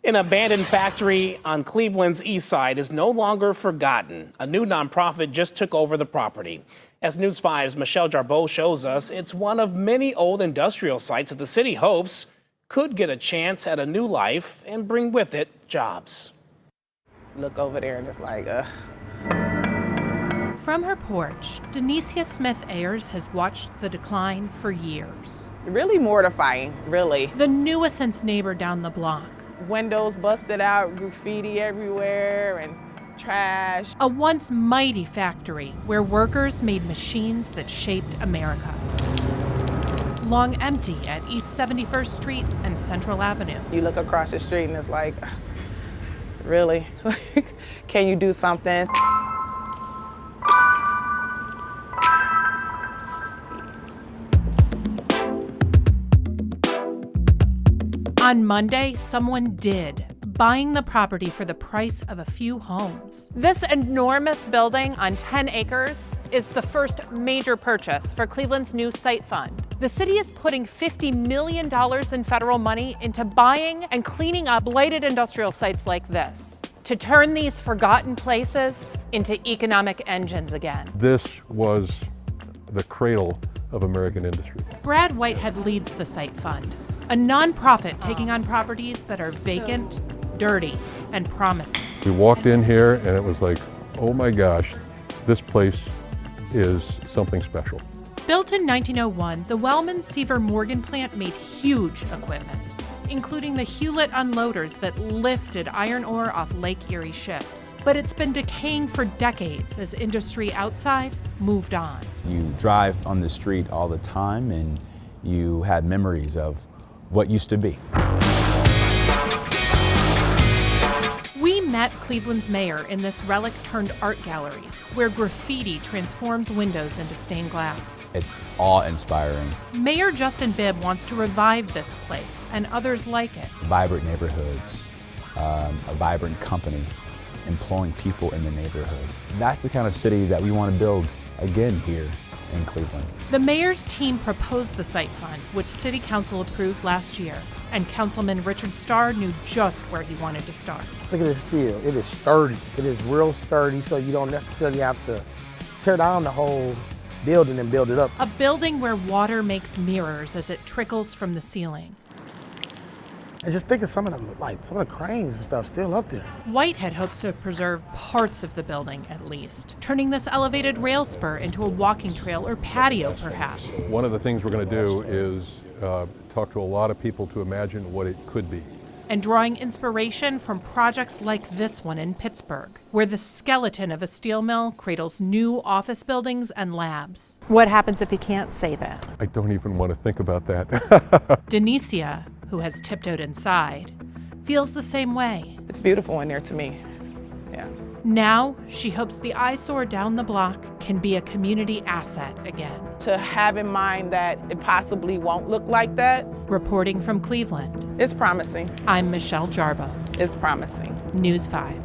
An abandoned factory on Cleveland's east side is no longer forgotten. A new nonprofit just took over the property. As News 5's Michelle Jarboe shows us, it's one of many old industrial sites that the city hopes could get a chance at a new life and bring with it jobs. Look over there and it's like, From her porch, Denicia Smith-Ayers has watched the decline for years. really mortifying, really. The nuisance neighbor down the block. Windows busted out, graffiti everywhere, and trash. A once mighty factory where workers made machines that shaped America. Long empty at East 71st Street and Central Avenue. You look across the street and it's like, really? Can you do something? On Monday, someone did, buying the property for the price of a few homes. This enormous building on 10 acres is the first major purchase for Cleveland's new site fund. The city is putting $50 million in federal money into buying and cleaning up blighted industrial sites like this, to turn these forgotten places into economic engines again. This was the cradle of American industry. Brad Whitehead leads the Site Fund, a nonprofit taking on properties that are vacant, dirty, and promising. We walked in here and it was like, oh my gosh, this place is something special. Built in 1901, the Wellman-Seaver Morgan plant made huge equipment, including the Hewlett unloaders that lifted iron ore off Lake Erie ships. But it's been decaying for decades as industry outside moved on. You drive on the street all the time and you have memories of what used to be. We met Cleveland's mayor in this relic-turned-art gallery, where graffiti transforms windows into stained glass. It's awe-inspiring. Mayor Justin Bibb wants to revive this place and others like it. Vibrant neighborhoods, a vibrant company, employing people in the neighborhood. That's the kind of city that we want to build again here in Cleveland. The mayor's team proposed the site fund, which City Council approved last year, and Councilman Richard Starr knew just where he wanted to start. Look at this steel. It is sturdy. It is real sturdy, so you don't necessarily have to tear down the whole building and build it up. A building where water makes mirrors as it trickles from the ceiling. And just think of some of the cranes and stuff still up there. Whitehead hopes to preserve parts of the building at least, turning this elevated rail spur into a walking trail or patio perhaps. One of the things we're going to do is talk to a lot of people to imagine what it could be. And drawing inspiration from projects like this one in Pittsburgh, where the skeleton of a steel mill cradles new office buildings and labs. What happens if you can't save it? I don't even want to think about that. Denicia, who has tiptoed inside, feels the same way. It's beautiful in there to me, yeah. Now, she hopes the eyesore down the block can be a community asset again. To have in mind that it possibly won't look like that, Reporting from Cleveland, it's promising. I'm Michelle Jarboe, It's promising. News 5.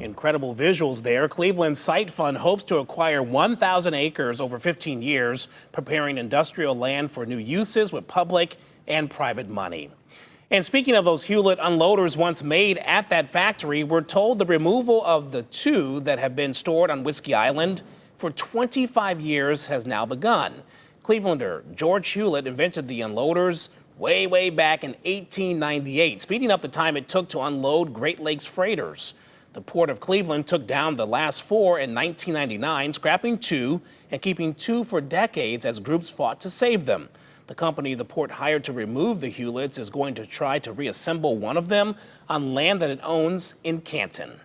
Incredible visuals there. Cleveland's Site Fund hopes to acquire 1,000 acres over 15 years, preparing industrial land for new uses with public and private money. And speaking of those Hewlett unloaders once made at that factory, we're told the removal of the two that have been stored on Whiskey Island for 25 years has now begun. Clevelander George Hewlett invented the unloaders way back in 1898, speeding up the time it took to unload Great Lakes freighters. The Port of Cleveland took down the last four in 1999, scrapping two and keeping two for decades as groups fought to save them. The company the port hired to remove the Hewletts is going to try to reassemble one of them on land that it owns in Canton.